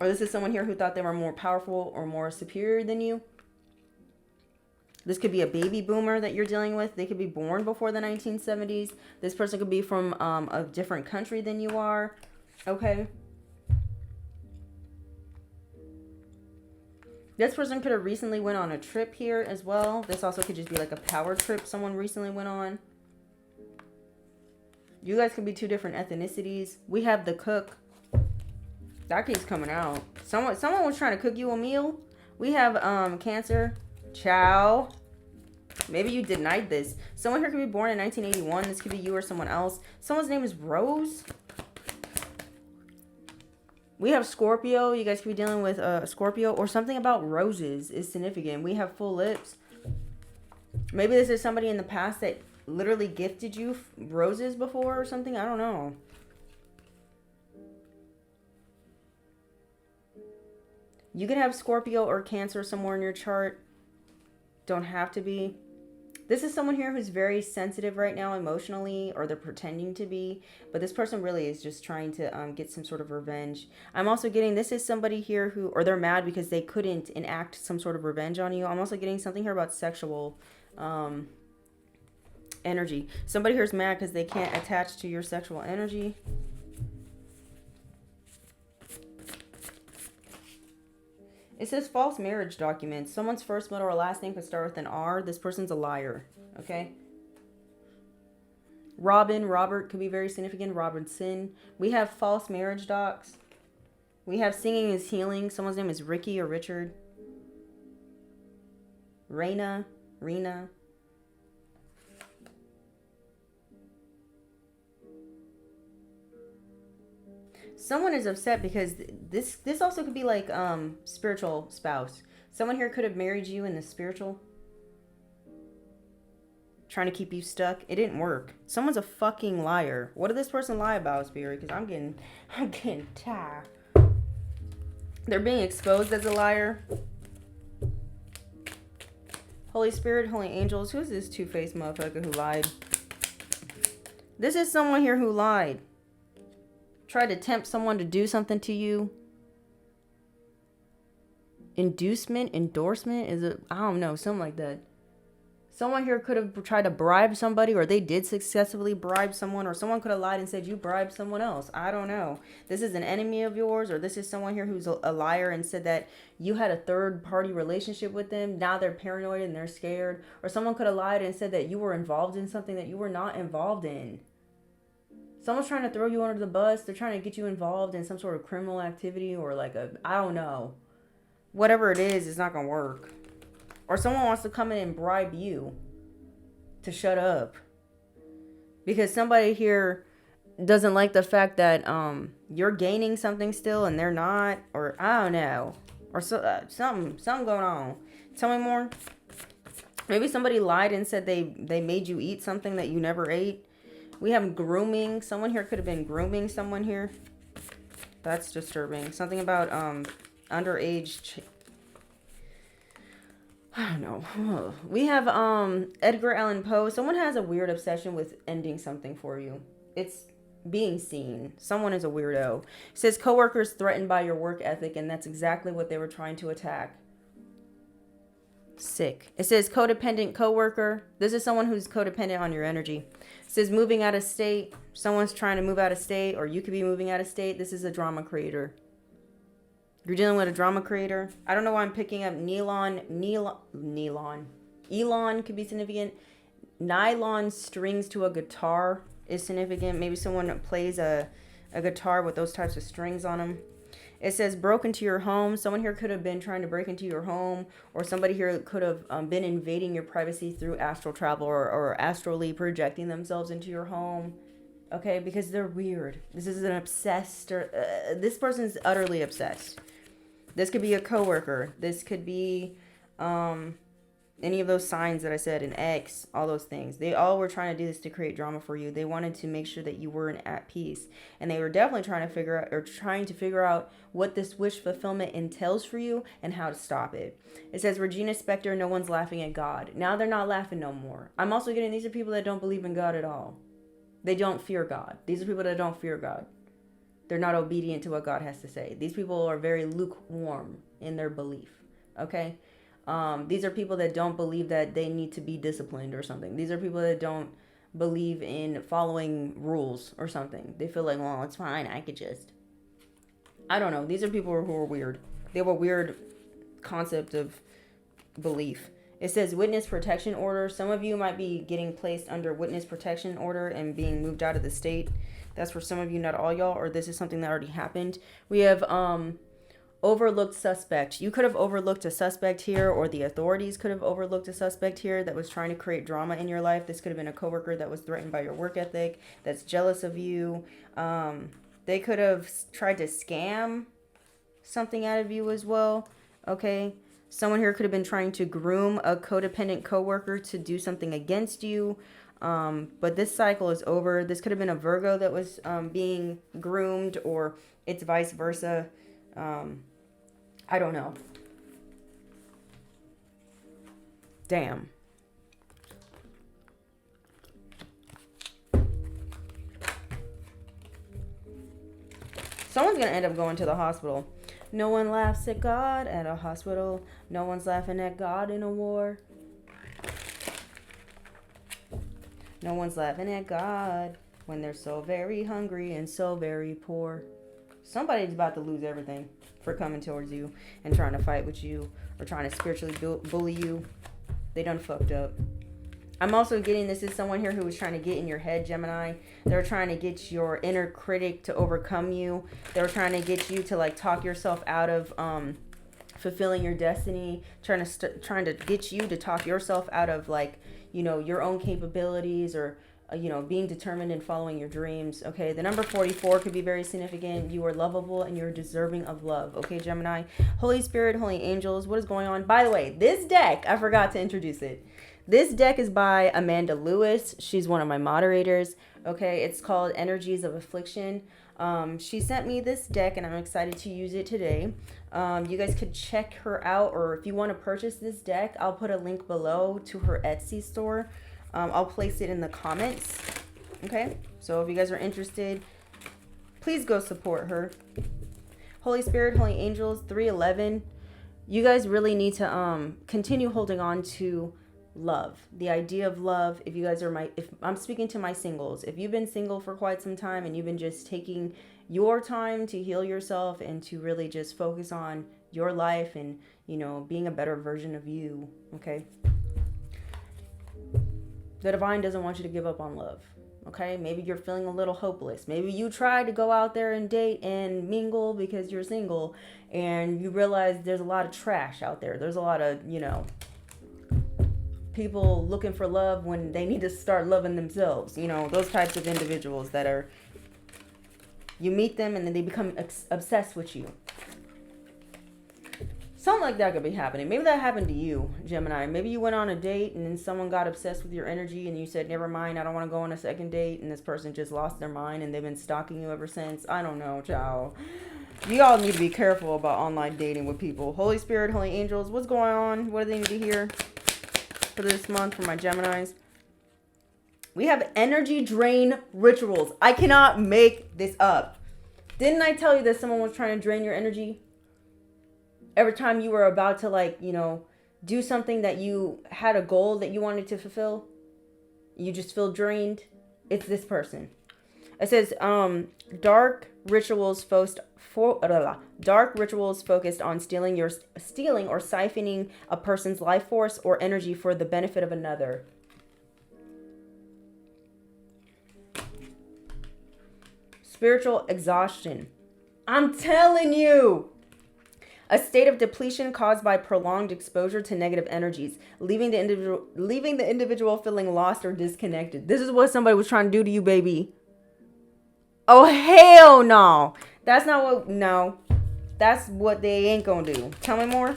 Or this is someone here who thought they were more powerful or more superior than you. This could be a baby boomer that you're dealing with. They could be born before the 1970s. This person could be from a different country than you are. Okay. This person could have recently went on a trip here as well. This also could just be like a power trip someone recently went on. You guys could be two different ethnicities. We have the cook. That keeps coming out. Someone was trying to cook you a meal. We have Cancer. Ciao. Maybe you denied this. Someone here could be born in 1981. This could be you or someone else. Someone's name is Rose. We have Scorpio. You guys could be dealing with a Scorpio, or something about roses is significant. We have full lips. Maybe this is somebody in the past that literally gifted you roses before or something. I don't know. You could have Scorpio or Cancer somewhere in your chart. Don't have to be. This is someone here who's very sensitive right now emotionally, or they're pretending to be. But this person really is just trying to get some sort of revenge. I'm also getting, this is somebody here who, or they're mad because they couldn't enact some sort of revenge on you. I'm also getting something here about sexual energy. Somebody here is mad because they can't attach to your sexual energy. It says false marriage documents. Someone's first, middle, or last name could start with an R. This person's a liar. Okay. Robert could be very significant. Robinson. We have false marriage docs. We have singing is healing. Someone's name is Ricky or Richard. Rena. Someone is upset because this also could be like spiritual spouse. Someone here could have married you in the spiritual, trying to keep you stuck. It didn't work. Someone's a fucking liar. What did this person lie about, Spirit? Because I'm getting tired. They're being exposed as a liar. Holy Spirit, Holy Angels. Who's this two-faced motherfucker who lied? This is someone here who lied. Tried to tempt someone to do something to you. Endorsement? Is it? I don't know. Something like that. Someone here could have tried to bribe somebody, or they did successfully bribe someone, or someone could have lied and said you bribed someone else. I don't know. This is an enemy of yours, or this is someone here who's a liar and said that you had a third-party relationship with them. Now they're paranoid and they're scared. Or someone could have lied and said that you were involved in something that you were not involved in. Someone's trying to throw you under the bus. They're trying to get you involved in some sort of criminal activity or like I don't know. Whatever it is, it's not going to work. Or someone wants to come in and bribe you to shut up. Because somebody here doesn't like the fact that you're gaining something still and they're not. Or I don't know. Or something going on. Tell me more. Maybe somebody lied and said they made you eat something that you never ate. We have grooming. Someone here could have been grooming someone here. That's disturbing. Something about underage. I don't know. We have Edgar Allan Poe. Someone has a weird obsession with ending something for you. It's being seen. Someone is a weirdo. It says coworkers threatened by your work ethic, and that's exactly what they were trying to attack. Sick. It says codependent coworker. This is someone who's codependent on your energy. It says moving out of state. Someone's trying to move out of state, or you could be moving out of state. This is a drama creator. You're dealing with a drama creator. I don't know why I'm picking up Elon could be significant. Nylon strings to a guitar is significant. Maybe someone plays a guitar with those types of strings on them. It says broke into your home. Someone here could have been trying to break into your home, or somebody here could have been invading your privacy through astral travel or astrally projecting themselves into your home. Okay, because they're weird. This is an obsessed, or this person's utterly obsessed. This could be a coworker. This could be any of those signs that I said, an ex, all those things. They all were trying to do this to create drama for you. They wanted to make sure that you weren't at peace. And they were definitely trying to figure out what this wish fulfillment entails for you and how to stop it. It says, Regina Spektor, no one's laughing at God. Now they're not laughing no more. I'm also getting, these are people that don't believe in God at all. They don't fear God. These are people that don't fear God. They're not obedient to what God has to say. These people are very lukewarm in their belief. Okay? These are people that don't believe that they need to be disciplined or something. These are people that don't believe in following rules or something. They feel like, well, it's fine. I could just. I don't know. These are people who are weird. They have a weird concept of belief. It says witness protection order. Some of you might be getting placed under witness protection order and being moved out of the state. That's for some of you, not all y'all, or this is something that already happened. We have overlooked suspect. You could have overlooked a suspect here, or the authorities could have overlooked a suspect here that was trying to create drama in your life. This could have been a coworker that was threatened by your work ethic, that's jealous of you. They could have tried to scam something out of you as well. Okay. Someone here could have been trying to groom a codependent coworker to do something against you. But this cycle is over. This could have been a Virgo that was being groomed, or it's vice versa. I don't know. Damn. Someone's going to end up going to the hospital. No one laughs at God at a hospital. No one's laughing at God in a war. No one's laughing at God when they're so very hungry and so very poor. Somebody's about to lose everything for coming towards you and trying to fight with you or trying to spiritually bully you. They done fucked up. I'm also getting, this is someone here who was trying to get in your head, Gemini. They were trying to get your inner critic to overcome you. They were trying to get you to like talk yourself out of fulfilling your destiny. Trying to get you to talk yourself out of like, you know, your own capabilities, or you know, being determined in following your dreams. Okay, the number 44 could be very significant. You are lovable and you're deserving of love. Okay, Gemini. Holy Spirit, Holy Angels, what is going on? By the way, this deck, I forgot to introduce it. This deck is by Amanda Lewis. She's one of my moderators. Okay, it's called Energies of Affliction. She sent me this deck and I'm excited to use it today. You guys could check her out, or if you want to purchase this deck, I'll put a link below to her Etsy store. I'll place it in the comments. Okay, so if you guys are interested, please go support her. Holy Spirit, Holy Angels, 311. You guys really need to continue holding on to love, the idea of love. If you guys are if I'm speaking to my singles, if you've been single for quite some time and you've been just taking your time to heal yourself and to really just focus on your life and, you know, being a better version of you, okay? The divine doesn't want you to give up on love. Okay, maybe you're feeling a little hopeless. Maybe you tried to go out there and date and mingle because you're single and you realize there's a lot of trash out there. There's a lot of, you know, people looking for love when they need to start loving themselves. You know, those types of individuals that are, you meet them and then they become obsessed with you. Something like that could be happening. Maybe that happened to you, Gemini. Maybe you went on a date and then someone got obsessed with your energy and you said, never mind, I don't want to go on a second date. And this person just lost their mind and they've been stalking you ever since. I don't know, child. You all need to be careful about online dating with people. Holy Spirit, Holy Angels, what's going on? What do they need to hear for this month for my Geminis? We have energy drain rituals. I cannot make this up. Didn't I tell you that someone was trying to drain your energy? Every time you were about to, like, you know, do something that you had a goal that you wanted to fulfill, you just feel drained. It's this person. It says dark rituals focused on stealing or siphoning a person's life force or energy for the benefit of another. Spiritual exhaustion. I'm telling you. A state of depletion caused by prolonged exposure to negative energies, leaving the individual feeling lost or disconnected. This is what somebody was trying to do to you, baby. Oh, hell no. That's not what, no. That's what they ain't gonna do. Tell me more.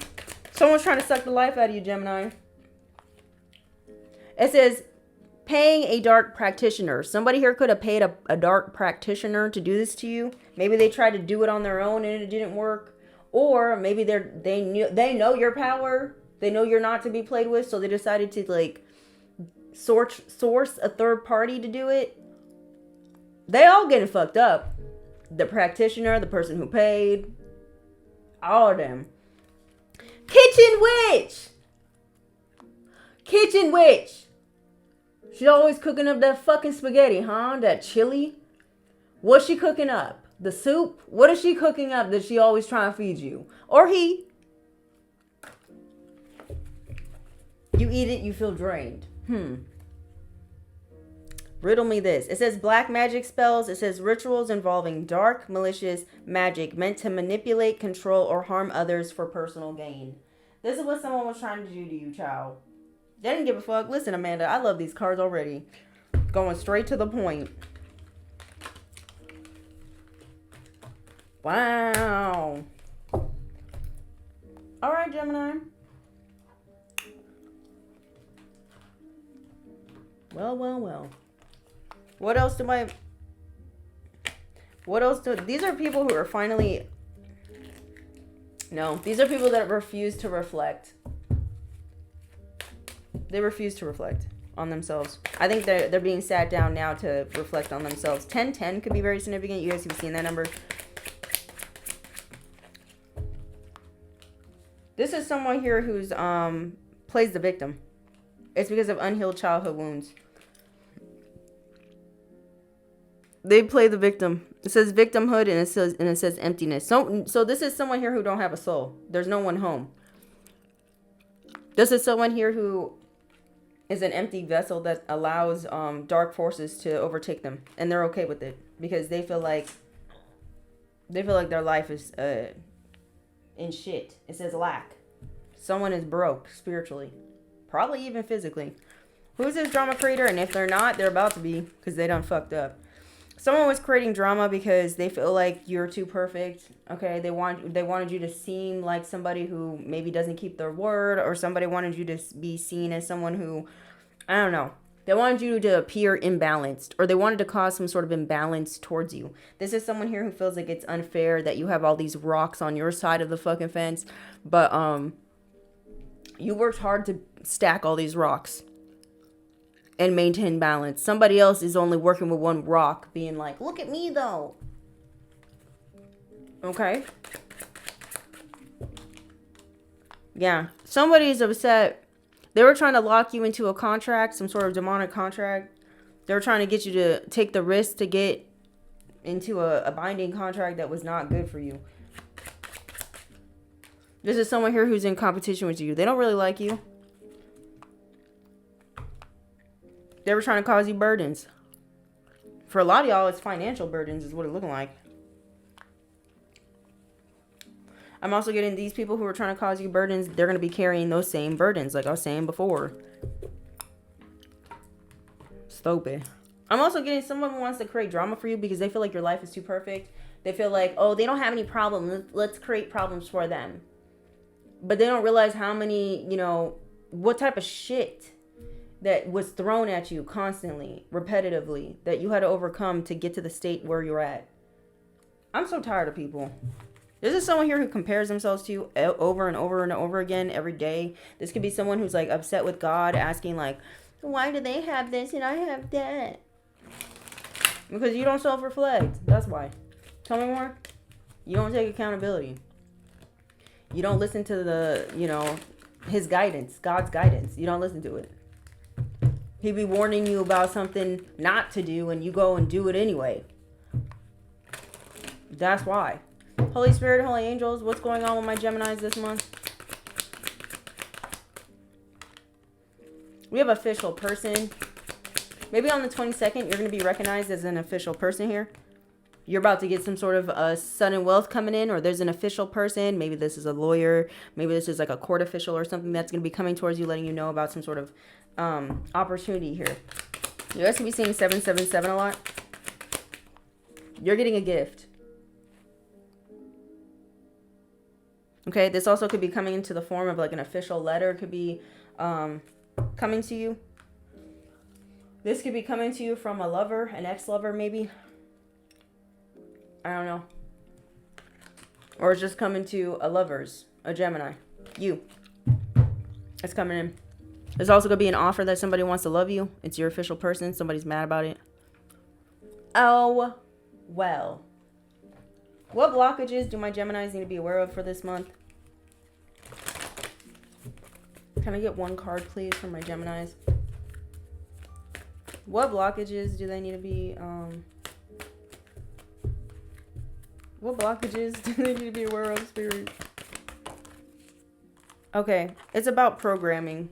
Someone's trying to suck the life out of you, Gemini. It says, paying a dark practitioner. Somebody here could have paid a dark practitioner to do this to you. Maybe they tried to do it on their own and it didn't work. Or maybe they know your power. They know you're not to be played with, so they decided to, like, source a third party to do it. They all getting fucked up. The practitioner, the person who paid, all of them. Kitchen witch. Kitchen witch. She's always cooking up that fucking spaghetti, huh? That chili. What's she cooking up? The soup? What is she cooking up that she always trying to feed you? Or he? You eat it, you feel drained. Riddle me this. It says black magic spells. It says rituals involving dark, malicious magic meant to manipulate, control, or harm others for personal gain. This is what someone was trying to do to you, child. They didn't give a fuck. Listen, Amanda, I love these cards already. Going straight to the point. Wow. All right, Gemini. Well. What else do these are people who are finally, no, these are people that refuse to reflect. They refuse to reflect on themselves. I think they're being sat down now to reflect on themselves. 1010 could be very significant. You guys have seen that number. This is someone here who's plays the victim. It's because of unhealed childhood wounds. They play the victim. It says victimhood and it says emptiness. So this is someone here who don't have a soul. There's no one home. This is someone here who is an empty vessel that allows dark forces to overtake them, and they're okay with it because they feel like their life is in shit. It says lack. Someone is broke spiritually, probably even physically. Who's this drama creator? And if they're not, they're about to be because they done fucked up. Someone was creating drama because they feel like you're too perfect. Okay, they wanted you to seem like somebody who maybe doesn't keep their word, or somebody wanted you to be seen as someone who, I don't know. They wanted you to appear imbalanced, or they wanted to cause some sort of imbalance towards you. This is someone here who feels like it's unfair that you have all these rocks on your side of the fucking fence, but you worked hard to stack all these rocks and maintain balance. Somebody else is only working with one rock, being like, look at me though. Okay? Yeah. Somebody's upset. They were trying to lock you into a contract, some sort of demonic contract. They were trying to get you to take the risk to get into a binding contract that was not good for you. This is someone here who's in competition with you. They don't really like you. They were trying to cause you burdens. For a lot of y'all, it's financial burdens is what it's looking like. I'm also getting these people who are trying to cause you burdens. They're going to be carrying those same burdens, like I was saying before. Stupid. I'm also getting someone who wants to create drama for you because they feel like your life is too perfect. They feel like, oh, they don't have any problems. Let's create problems for them. But they don't realize how many, what type of shit that was thrown at you constantly, repetitively, that you had to overcome to get to the state where you're at. I'm so tired of people. This is someone here who compares themselves to you over and over and over again every day. This could be someone who's like upset with God, asking like, why do they have this and I have that? Because you don't self-reflect. That's why. Tell me more. You don't take accountability. You don't listen to the, his guidance, God's guidance. You don't listen to it. He'd be warning you about something not to do and you go and do it anyway. That's why. Holy Spirit, Holy Angels, what's going on with my Geminis this month? We have official person. Maybe on the 22nd, you're going to be recognized as an official person here. You're about to get some sort of sudden wealth coming in, or there's an official person. Maybe this is a lawyer. Maybe this is like a court official or something that's going to be coming towards you, letting you know about some sort of opportunity here. You guys can be seeing 777 a lot. You're getting a gift. Okay, this also could be coming into the form of like an official letter. It could be coming to you. This could be coming to you from a lover, an ex-lover maybe. I don't know. Or it's just coming to a lover's, a Gemini. You. It's coming in. There's also going to be an offer that somebody wants to love you. It's your official person. Somebody's mad about it. Oh, well. What blockages do my Geminis need to be aware of for this month? Can I get one card, please, for my Geminis? What blockages do they need to be, what blockages do they need to be aware of, Spirit? Okay, it's about programming.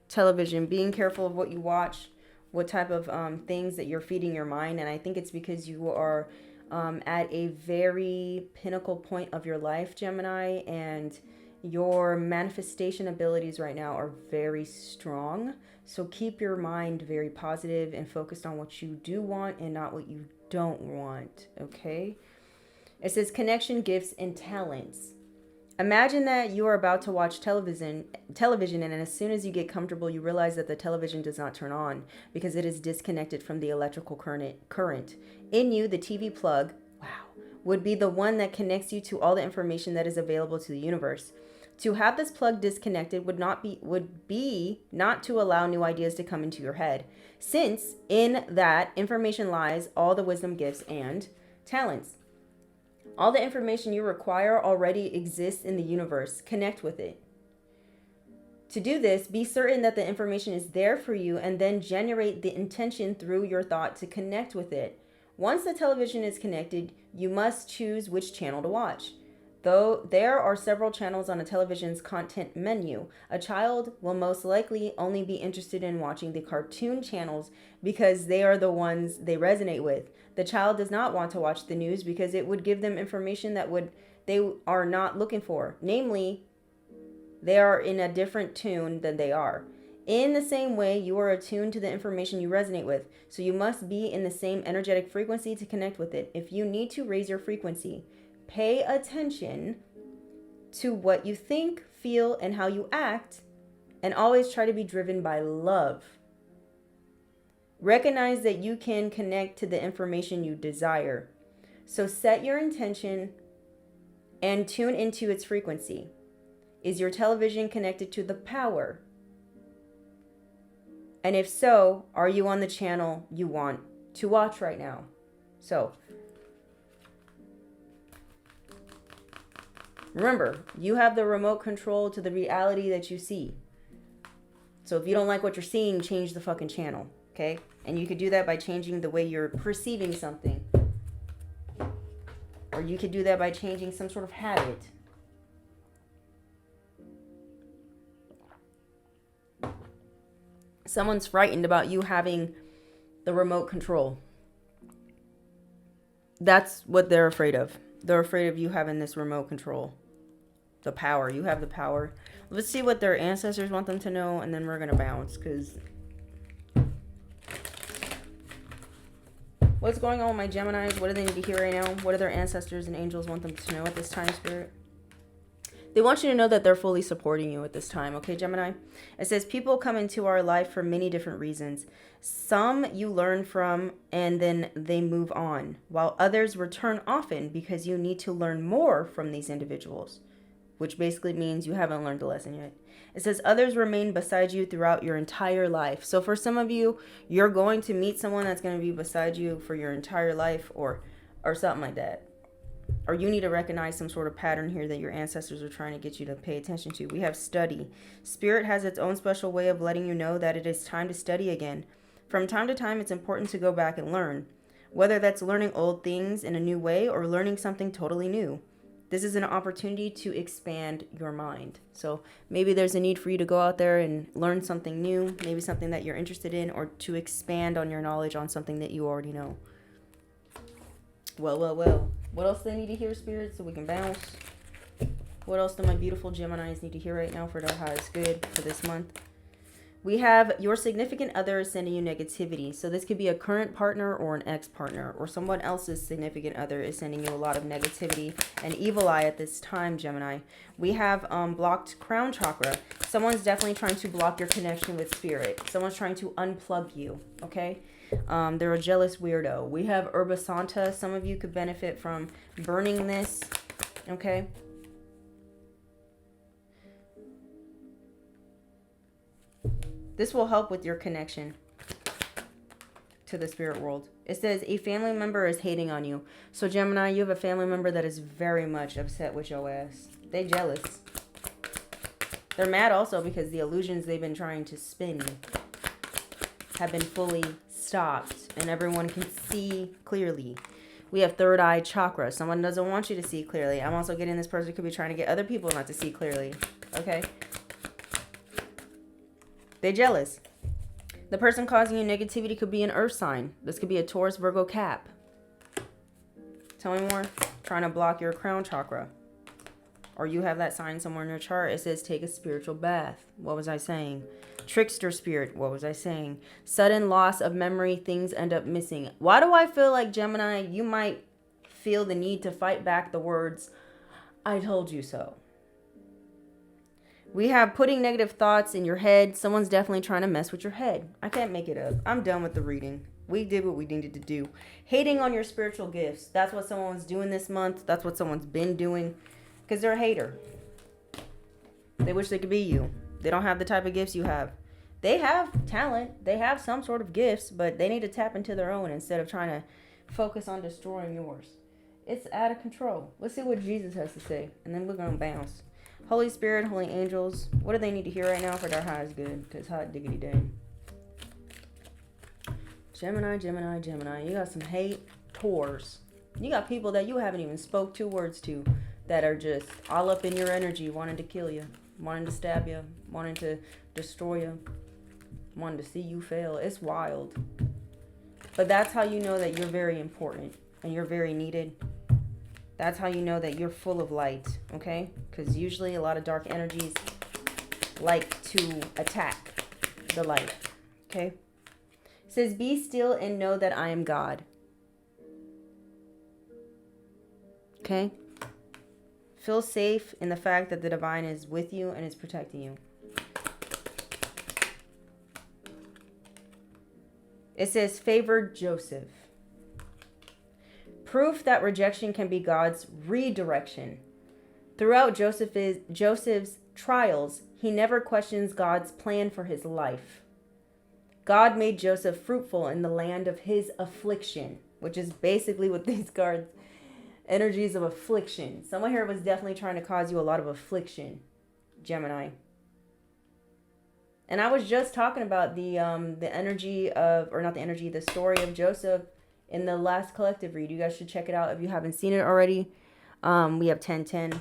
Television, being careful of what you watch, what type of things that you're feeding your mind. And I think it's because you are at a very pinnacle point of your life, Gemini, and your manifestation abilities right now are very strong. So keep your mind very positive and focused on what you do want and not what you don't want, okay? It says connection, gifts, and talents. Imagine that you are about to watch television, and as soon as you get comfortable, you realize that the television does not turn on because it is disconnected from the electrical current. In you, the TV plug, would be the one that connects you to all the information that is available to the universe. To have this plug disconnected would be not to allow new ideas to come into your head, since in that information lies all the wisdom, gifts, and talents. All the information you require already exists in the universe. Connect with it. To do this, be certain that the information is there for you and then generate the intention through your thought to connect with it. Once the television is connected, you must choose which channel to watch. Though there are several channels on a television's content menu, a child will most likely only be interested in watching the cartoon channels because they are the ones they resonate with. The child does not want to watch the news because it would give them information that they are not looking for. Namely, they are in a different tune than they are. In the same way, you are attuned to the information you resonate with, so you must be in the same energetic frequency to connect with it. If you need to raise your frequency, pay attention to what you think, feel, and how you act, and always try to be driven by love. Recognize that you can connect to the information you desire. So set your intention and tune into its frequency. Is your television connected to the power? And if so, are you on the channel you want to watch right now? So remember, you have the remote control to the reality that you see. So if you don't like what you're seeing, change the fucking channel, okay? And you could do that by changing the way you're perceiving something. Or you could do that by changing some sort of habit. Someone's frightened about you having the remote control. That's what they're afraid of. They're afraid of you having this remote control. The power. You have the power. Let's see what their ancestors want them to know, and then we're going to bounce. Because what's going on with my Geminis? What do they need to hear right now? What do their ancestors and angels want them to know at this time, Spirit? They want you to know that they're fully supporting you at this time, okay, Gemini? It says people come into our life for many different reasons. Some you learn from and then they move on, while others return often because you need to learn more from these individuals, which basically means you haven't learned the lesson yet. It says others remain beside you throughout your entire life. So for some of you, you're going to meet someone that's going to be beside you for your entire life or something like that. Or you need to recognize some sort of pattern here that your ancestors are trying to get you to pay attention to. We have study. Spirit has its own special way of letting you know that it is time to study again. From time to time, it's important to go back and learn. Whether that's learning old things in a new way or learning something totally new. This is an opportunity to expand your mind. So maybe there's a need for you to go out there and learn something new. Maybe something that you're interested in, or to expand on your knowledge on something that you already know. Well. What else do they need to hear, Spirit, so we can bounce? What else do my beautiful Geminis need to hear right now for their highest good for this month? We have your significant other is sending you negativity. So this could be a current partner or an ex-partner, or someone else's significant other is sending you a lot of negativity and evil eye at this time, Gemini. We have blocked crown chakra. Someone's definitely trying to block your connection with Spirit. Someone's trying to unplug you, okay? They're a jealous weirdo. We have Herba Santa. Some of you could benefit from burning this, okay? This will help with your connection to the spirit world. It says a family member is hating on you. So Gemini, you have a family member that is very much upset with your ass. They jealous. They're mad also because the illusions they've been trying to spin have been fully stopped and everyone can see clearly. We have third eye chakra. Someone doesn't want you to see clearly. I'm also getting this person could be trying to get other people not to see clearly. Okay? They're jealous. The person causing you negativity could be an earth sign. This could be a Taurus, Virgo, Cap. Tell me more. Trying to block your crown chakra. Or you have that sign somewhere in your chart. It says take a spiritual bath. What was I saying? Trickster spirit. What was I saying? Sudden loss of memory. Things end up missing. Why do I feel like, Gemini, you might feel the need to fight back the words, I told you so. We have putting negative thoughts in your head. Someone's definitely trying to mess with your head. I can't make it up. I'm done with the reading. We did what we needed to do. Hating on your spiritual gifts. That's what someone's doing this month. That's what someone's been doing. Because they're a hater. They wish they could be you. They don't have the type of gifts you have. They have talent. They have some sort of gifts. But they need to tap into their own instead of trying to focus on destroying yours. It's out of control. Let's see what Jesus has to say. And then we're going to bounce. Holy Spirit, Holy Angels, what do they need to hear right now for their highest good? Because hot diggity dang. Gemini, Gemini, Gemini. You got some hate tours. You got people that you haven't even spoke 2 words to that are just all up in your energy, wanting to kill you, wanting to stab you, wanting to destroy you, wanting to see you fail. It's wild. But that's how you know that you're very important and you're very needed. That's how you know that you're full of light, okay? Because usually a lot of dark energies like to attack the light, okay? It says, be still and know that I am God. Okay? Feel safe in the fact that the divine is with you and is protecting you. It says, favored Joseph. Proof that rejection can be God's redirection. Throughout Joseph's trials, he never questions God's plan for his life. God made Joseph fruitful in the land of his affliction, which is basically what these cards, energies of affliction. Someone here was definitely trying to cause you a lot of affliction, Gemini. And I was just talking about the energy of, or not the energy, the story of Joseph in the last collective read. You guys should check it out if you haven't seen it already. We have 1010.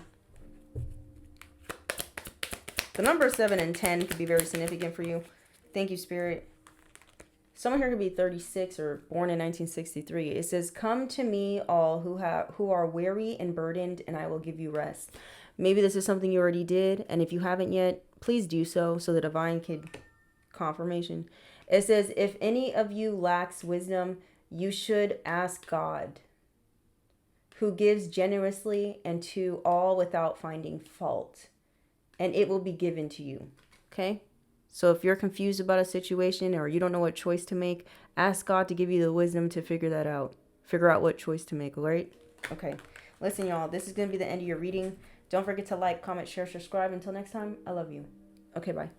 The number 7 and 10 could be very significant for you. Thank you, Spirit. Someone here could be 36 or born in 1963. It says, come to me all who are weary and burdened, and I will give you rest. Maybe this is something you already did, and if you haven't yet, please do so the divine can confirmation. It says, if any of you lacks wisdom, you should ask God, who gives generously and to all without finding fault, and it will be given to you. Okay? So if you're confused about a situation or you don't know what choice to make, ask God to give you the wisdom to figure that out. Figure out what choice to make, all right? Okay. Listen, y'all, this is going to be the end of your reading. Don't forget to like, comment, share, subscribe. Until next time, I love you. Okay, bye.